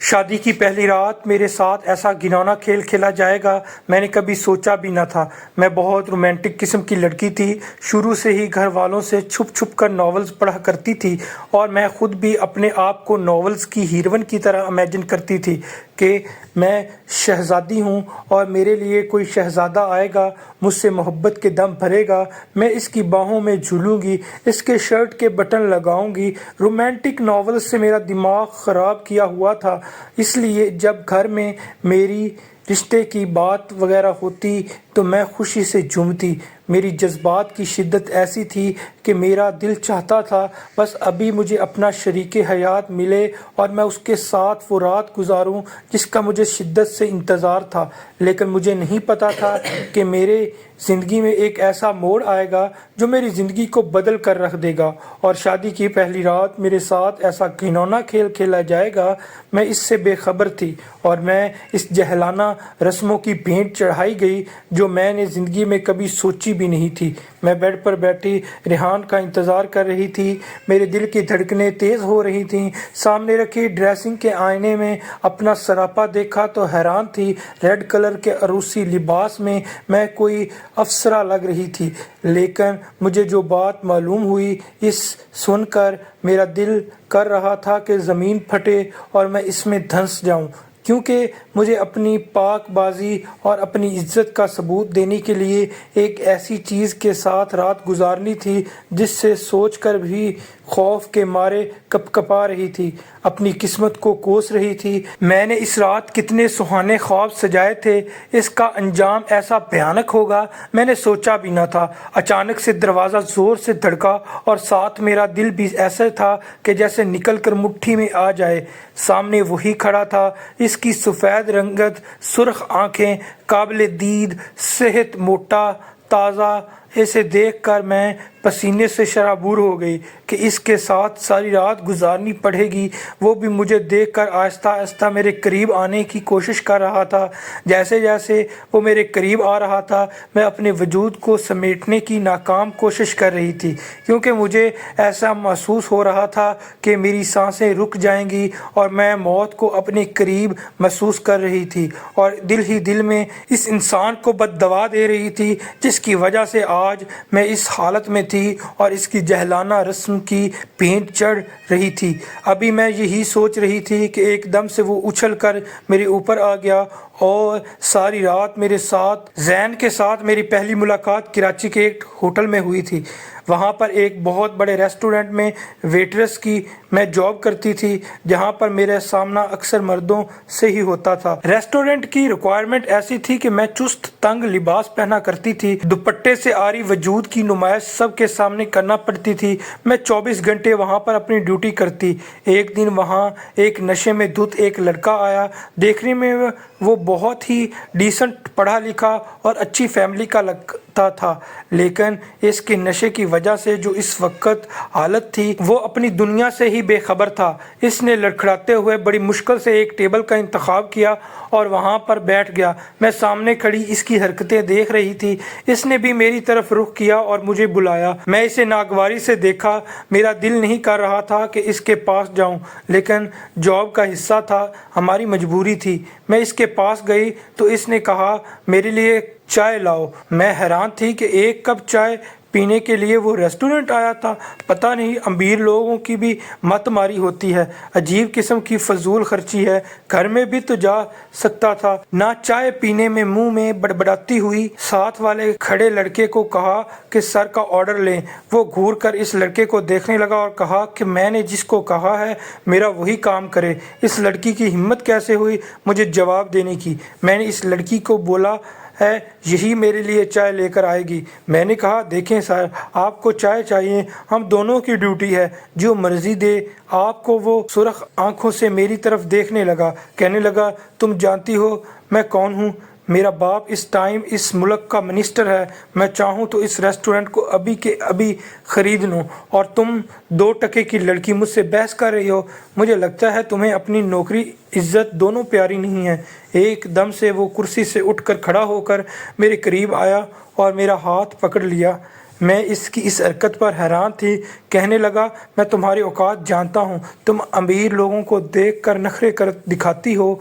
شادی کی پہلی رات میرے ساتھ ایسا گھناؤنا کھیل کھیلا جائے گا میں نے کبھی سوچا بھی نہ تھا۔ میں بہت رومانٹک قسم کی لڑکی تھی، شروع سے ہی گھر والوں سے چھپ چھپ کر ناولز پڑھا کرتی تھی اور میں خود بھی اپنے آپ کو ناولز کی ہیروئن کی طرح امیجن کرتی تھی کہ میں شہزادی ہوں اور میرے لیے کوئی شہزادہ آئے گا، مجھ سے محبت کے دم بھرے گا، میں اس کی باہوں میں جھولوں گی، اس کے شرٹ کے بٹن لگاؤں گی۔ رومانٹک ناول سے میرا دماغ خراب کیا ہوا تھا، اس لیے جب گھر میں میری رشتے کی بات وغیرہ ہوتی تو میں خوشی سے جھومتی۔ میری جذبات کی شدت ایسی تھی کہ میرا دل چاہتا تھا بس ابھی مجھے اپنا شریک حیات ملے اور میں اس کے ساتھ وہ رات گزاروں جس کا مجھے شدت سے انتظار تھا، لیکن مجھے نہیں پتا تھا کہ میرے زندگی میں ایک ایسا موڑ آئے گا جو میری زندگی کو بدل کر رکھ دے گا اور شادی کی پہلی رات میرے ساتھ ایسا گھناؤنا کھیل کھیلا جائے گا۔ میں اس سے بے خبر تھی اور میں اس جہلانہ رسموں کی بھینٹ چڑھائی گئی جو میں نے زندگی میں کبھی سوچی بھی نہیں تھی۔ میں بیڈ پر بیٹھی ریحان کا انتظار کر رہی تھی، میرے دل کی دھڑکنیں تیز ہو رہی تھیں۔ سامنے رکھے ڈریسنگ کے آئینے میں اپنا سراپا دیکھا تو حیران تھی، ریڈ کلر کے عروسی لباس میں کوئی افسرہ لگ رہی تھی، لیکن مجھے جو بات معلوم ہوئی اس سن کر میرا دل کر رہا تھا کہ زمین پھٹے اور میں اس میں دھنس جاؤں، کیونکہ مجھے اپنی پاک بازی اور اپنی عزت کا ثبوت دینے کے لیے ایک ایسی چیز کے ساتھ رات گزارنی تھی جس سے سوچ کر بھی خوف کے مارے کپ کپا رہی تھی، اپنی قسمت کو کوس رہی تھی۔ میں نے اس رات کتنے سہانے خواب سجائے تھے، اس کا انجام ایسا بھیانک ہوگا میں نے سوچا بھی نہ تھا۔ اچانک سے دروازہ زور سے دھڑکا اور ساتھ میرا دل بھی ایسا تھا کہ جیسے نکل کر مٹھی میں آ جائے۔ سامنے وہی کھڑا تھا، اس کی سفید رنگت، سرخ آنکھیں، قابل دید، صحت، موٹا، تازہ۔ اسے دیکھ کر میں پسینے سے شرابور ہو گئی کہ اس کے ساتھ ساری رات گزارنی پڑے گی۔ وہ بھی مجھے دیکھ کر آہستہ آہستہ میرے قریب آنے کی کوشش کر رہا تھا۔ جیسے جیسے وہ میرے قریب آ رہا تھا میں اپنے وجود کو سمیٹنے کی ناکام کوشش کر رہی تھی، کیونکہ مجھے ایسا محسوس ہو رہا تھا کہ میری سانسیں رک جائیں گی اور میں موت کو اپنے قریب محسوس کر رہی تھی اور دل ہی دل میں اس انسان کو بد دعا دے رہی تھی جس کی وجہ سے آج میں اس حالت میں تھی اور اس کی جہلانہ رسم کی بھینٹ چڑھ رہی تھی۔ ابھی میں یہی سوچ رہی تھی کہ ایک دم سے وہ اچھل کر میرے اوپر آ گیا اور ساری رات میرے ساتھ زین کے ساتھ میری پہلی ملاقات کراچی کے ایک ہوٹل میں ہوئی تھی۔ وہاں پر ایک بہت بڑے ریسٹورنٹ میں ویٹریس کی میں جاب کرتی تھی، جہاں پر میرا سامنا اکثر مردوں سے ہی ہوتا تھا۔ ریسٹورنٹ کی ریکوائرمنٹ ایسی تھی کہ میں چست تنگ لباس پہنا کرتی تھی، دوپٹے سے آری وجود کی نمائش سب کے سامنے کرنا پڑتی تھی۔ میں 24 گھنٹے وہاں پر اپنی ڈیوٹی کرتی۔ ایک دن وہاں ایک نشے میں دھت ایک لڑکا آیا، دیکھنے میں وہ بہت ہی ڈیسنٹ، پڑھا لکھا اور اچھی فیملی کا لگتا تھا، لیکن اس کے نشے کی وجہ سے جو اس وقت حالت تھی وہ اپنی دنیا سے ہی بے خبر تھا۔ اس نے لڑکھڑاتے ہوئے بڑی مشکل سے ایک ٹیبل کا انتخاب کیا اور وہاں پر بیٹھ گیا۔ میں سامنے کھڑی اس کی حرکتیں دیکھ رہی تھی، اس نے بھی میری طرف رخ کیا اور مجھے بلایا۔ میں اسے ناگواری سے دیکھا، میرا دل نہیں کر رہا تھا کہ اس کے پاس جاؤں، لیکن جاب کا حصہ تھا، ہماری مجبوری تھی۔ میں اس کے پاس گئی تو اس نے کہا میرے لیے چائے لاؤ۔ میں حیران تھی کہ ایک کپ چائے پینے کے لیے وہ ریسٹورنٹ آیا تھا۔ پتہ نہیں امیر لوگوں کی بھی مت ماری ہوتی ہے، عجیب قسم کی فضول خرچی ہے، گھر میں بھی تو جا سکتا تھا۔ نہ چائے پینے میں منہ میں بڑبڑاتی ہوئی ساتھ والے کھڑے لڑکے کو کہا کہ سر کا آرڈر لیں۔ وہ گھور کر اس لڑکے کو دیکھنے لگا اور کہا کہ میں نے جس کو کہا ہے میرا وہی کام کرے۔ اس لڑکی کی ہمت کیسے ہوئی مجھے جواب دینے کی؟ میں نے اس لڑکی کو بولا ہے یہی میرے لیے چائے لے کر آئے گی۔ میں نے کہا دیکھیں سر، آپ کو چائے چاہیے، ہم دونوں کی ڈیوٹی ہے، جو مرضی دے آپ کو۔ وہ سرخ آنکھوں سے میری طرف دیکھنے لگا، کہنے لگا تم جانتی ہو میں کون ہوں؟ میرا باپ اس ٹائم اس ملک کا منسٹر ہے، میں چاہوں تو اس ریسٹورنٹ کو ابھی کے ابھی خرید لوں، اور تم 2 ٹکے کی لڑکی مجھ سے بحث کر رہی ہو؟ مجھے لگتا ہے تمہیں اپنی نوکری عزت دونوں پیاری نہیں ہیں۔ ایک دم سے وہ کرسی سے اٹھ کر کھڑا ہو کر میرے قریب آیا اور میرا ہاتھ پکڑ لیا۔ میں اس کی اس حرکت پر حیران تھی۔ کہنے لگا، میں تمہاری اوقات جانتا ہوں، تم امیر لوگوں کو دیکھ کر نخرے کر دکھاتی ہو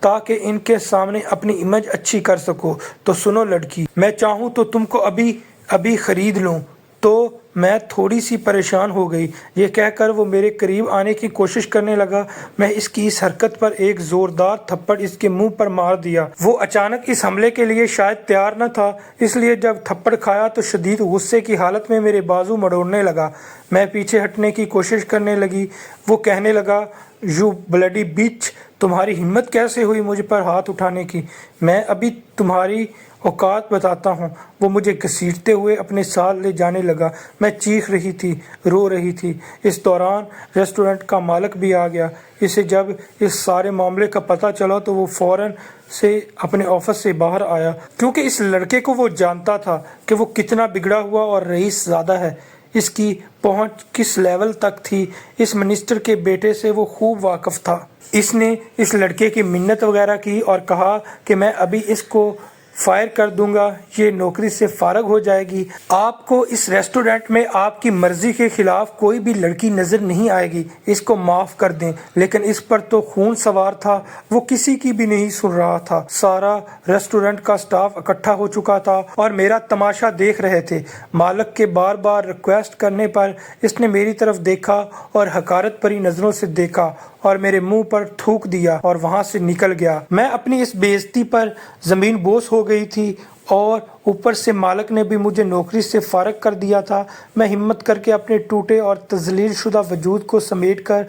تاکہ ان کے سامنے اپنی امیج اچھی کر سکو۔ تو سنو لڑکی، میں چاہوں تو تم کو ابھی خرید لوں۔ تو میں تھوڑی سی پریشان ہو گئی۔ یہ کہہ کر وہ میرے قریب آنے کی کوشش کرنے لگا۔ میں اس کی اس حرکت پر ایک زوردار تھپڑ اس کے منہ پر مار دیا۔ وہ اچانک اس حملے کے لیے شاید تیار نہ تھا، اس لیے جب تھپڑ کھایا تو شدید غصے کی حالت میں میرے بازو مڑوڑنے لگا۔ میں پیچھے ہٹنے کی کوشش کرنے لگی۔ وہ کہنے لگا، یو بلڈی بیچ، تمہاری ہمت کیسے ہوئی مجھ پر ہاتھ اٹھانے کی؟ میں ابھی تمہاری اوقات بتاتا ہوں۔ وہ مجھے گھسیٹتے ہوئے اپنے ساتھ لے جانے لگا۔ میں چیخ رہی تھی، رو رہی تھی۔ اس دوران ریسٹورنٹ کا مالک بھی آ گیا۔ اسے جب اس سارے معاملے کا پتہ چلا تو وہ فوراً سے اپنے آفس سے باہر آیا، کیونکہ اس لڑکے کو وہ جانتا تھا کہ وہ کتنا بگڑا ہوا اور رئیس زادہ ہے۔ اس کی پہنچ کس لیول تک تھی، اس منسٹر کے بیٹے سے وہ خوب واقف تھا۔ اس نے اس لڑکے کی منت وغیرہ کی اور کہا کہ میں ابھی اس کو فائر کر دوں گا، یہ نوکری سے فارغ ہو جائے گی۔ آپ کو اس ریسٹورنٹ میں آپ کی مرضی کے خلاف کوئی بھی لڑکی نظر نہیں آئے گی، اس کو معاف کر دیں۔ لیکن اس پر تو خون سوار تھا، وہ کسی کی بھی نہیں سن رہا تھا۔ سارا ریسٹورنٹ کا سٹاف اکٹھا ہو چکا تھا اور میرا تماشا دیکھ رہے تھے۔ مالک کے بار بار ریکویسٹ کرنے پر اس نے میری طرف دیکھا اور حقارت بھری نظروں سے دیکھا اور میرے منہ پر تھوک دیا اور وہاں سے نکل گیا۔ میں اپنی اس بے عزتی پر زمین بوس ہو گئی تھی اور اوپر سے مالک نے بھی مجھے نوکری سے فارغ کر دیا تھا۔ میں ہمت کر کے اپنے ٹوٹے اور تذلیل شدہ وجود کو سمیٹ کر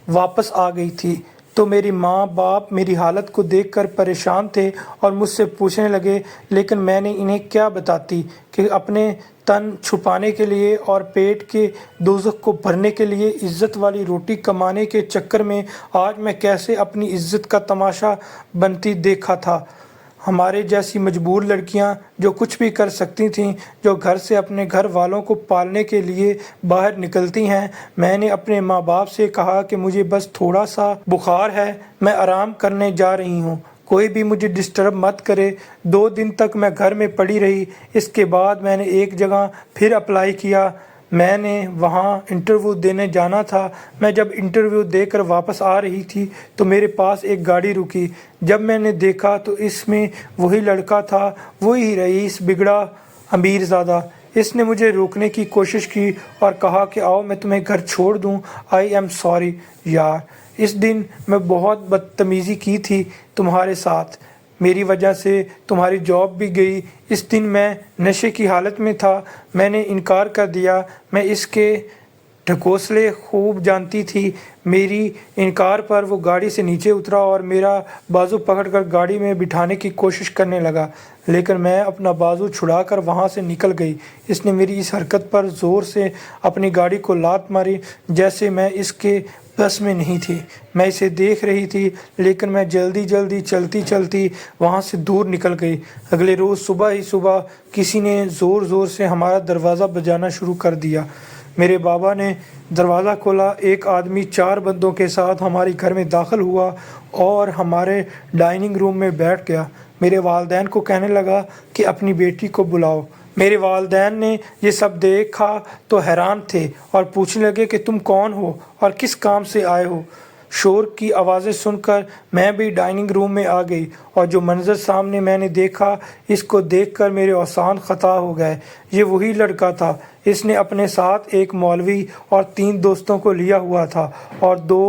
واپس آ گئی تھی تو میری ماں باپ میری حالت کو دیکھ کر پریشان تھے اور مجھ سے پوچھنے لگے، لیکن میں نے انہیں کیا بتاتی کہ اپنے تن چھپانے کے لیے اور پیٹ کے دوزخ کو بھرنے کے لیے عزت والی روٹی کمانے کے چکر میں آج میں کیسے اپنی عزت کا تماشا بنتی دیکھا تھا۔ ہمارے جیسی مجبور لڑکیاں جو کچھ بھی کر سکتی تھیں، جو گھر سے اپنے گھر والوں کو پالنے کے لیے باہر نکلتی ہیں۔ میں نے اپنے ماں باپ سے کہا کہ مجھے بس تھوڑا سا بخار ہے، میں آرام کرنے جا رہی ہوں، کوئی بھی مجھے ڈسٹرب مت کرے۔ 2 دن تک میں گھر میں پڑی رہی۔ اس کے بعد میں نے ایک جگہ پھر اپلائی کیا، میں نے وہاں انٹرویو دینے جانا تھا۔ میں جب انٹرویو دے کر واپس آ رہی تھی تو میرے پاس ایک گاڑی رکی۔ جب میں نے دیکھا تو اس میں وہی لڑکا تھا، وہی رئیس بگڑا امیر زادہ۔ اس نے مجھے روکنے کی کوشش کی اور کہا کہ آؤ میں تمہیں گھر چھوڑ دوں۔ آئی ایم سوری یار، اس دن میں بہت بدتمیزی کی تھی تمہارے ساتھ، میری وجہ سے تمہاری جاب بھی گئی۔ اس دن میں نشے کی حالت میں تھا، میں نے انکار کر دیا۔ میں اس کے ڈھکوسلے خوب جانتی تھی۔ میری انکار پر وہ گاڑی سے نیچے اترا اور میرا بازو پکڑ کر گاڑی میں بٹھانے کی کوشش کرنے لگا، لیکن میں اپنا بازو چھڑا کر وہاں سے نکل گئی۔ اس نے میری اس حرکت پر زور سے اپنی گاڑی کو لات ماری جیسے میں اس کے بس میں نہیں تھی۔ میں اسے دیکھ رہی تھی، لیکن میں جلدی چلتی وہاں سے دور نکل گئی۔ اگلے روز صبح ہی کسی نے زور سے ہمارا دروازہ بجانا شروع کر دیا۔ میرے بابا نے دروازہ کھولا۔ ایک آدمی 4 بندوں کے ساتھ ہمارے گھر میں داخل ہوا اور ہمارے ڈائننگ روم میں بیٹھ گیا۔ میرے والدین کو کہنے لگا کہ اپنی بیٹی کو بلاؤ۔ میرے والدین نے یہ سب دیکھا تو حیران تھے اور پوچھنے لگے کہ تم کون ہو اور کس کام سے آئے ہو؟ شور کی آوازیں سن کر میں بھی ڈائننگ روم میں آ گئی اور جو منظر سامنے میں نے دیکھا، اس کو دیکھ کر میرے احسان خطا ہو گئے۔ یہ وہی لڑکا تھا۔ اس نے اپنے ساتھ ایک مولوی اور 3 دوستوں کو لیا ہوا تھا اور 2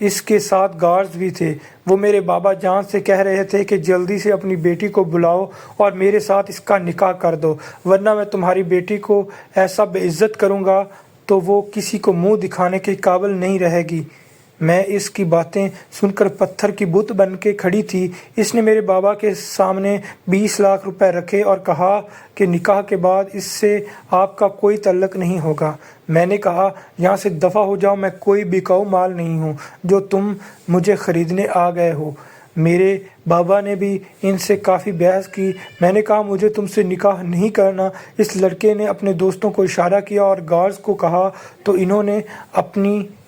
اس کے ساتھ گارڈز بھی تھے۔ وہ میرے بابا جان سے کہہ رہے تھے کہ جلدی سے اپنی بیٹی کو بلاؤ اور میرے ساتھ اس کا نکاح کر دو، ورنہ میں تمہاری بیٹی کو ایسا بے عزت کروں گا تو وہ کسی کو منہ دکھانے کے قابل نہیں رہے گی۔ میں اس کی باتیں سن کر پتھر کی بت بن کے کھڑی تھی۔ اس نے میرے بابا کے سامنے 20 لاکھ روپے رکھے اور کہا کہ نکاح کے بعد اس سے آپ کا کوئی تعلق نہیں ہوگا۔ میں نے کہا یہاں سے دفع ہو جاؤ، میں کوئی بکاؤ مال نہیں ہوں جو تم مجھے خریدنے آ گئے ہو۔ میرے بابا نے بھی ان سے کافی بحث کی۔ میں نے کہا مجھے تم سے نکاح نہیں کرنا۔ اس لڑکے نے اپنے دوستوں کو اشارہ کیا اور گارڈز کو کہا تو انہوں نے اپنی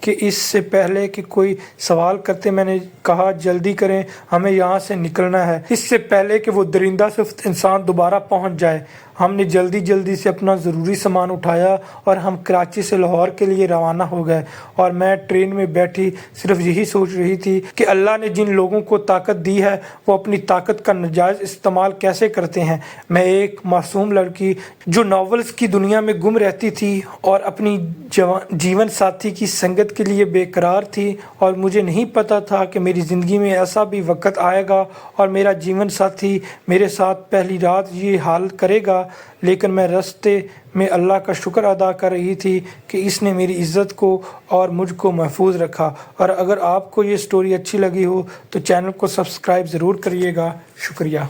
کہ اس سے پہلے کہ کوئی سوال کرتے میں نے کہا جلدی کریں، ہمیں یہاں سے نکلنا ہے، اس سے پہلے کہ وہ درندہ صفت انسان دوبارہ پہنچ جائے۔ ہم نے جلدی سے اپنا ضروری سامان اٹھایا اور ہم کراچی سے لاہور کے لیے روانہ ہو گئے، اور میں ٹرین میں بیٹھی صرف یہی سوچ رہی تھی کہ اللہ نے جن لوگوں کو طاقت دی ہے وہ اپنی طاقت کا ناجائز استعمال کیسے کرتے ہیں۔ میں ایک معصوم لڑکی جو ناولز کی دنیا میں گم رہتی تھی اور اپنی جیون ساتھی کی سنگت کے لیے بے قرار تھی، اور مجھے نہیں پتا تھا کہ میری زندگی میں ایسا بھی وقت آئے گا اور میرا جیون ساتھی میرے ساتھ پہلی رات یہ حال کرے گا، لیکن میں راستے میں اللہ کا شکر ادا کر رہی تھی کہ اس نے میری عزت کو اور مجھ کو محفوظ رکھا۔ اور اگر آپ کو یہ سٹوری اچھی لگی ہو تو چینل کو سبسکرائب ضرور کریے گا۔ شکریہ۔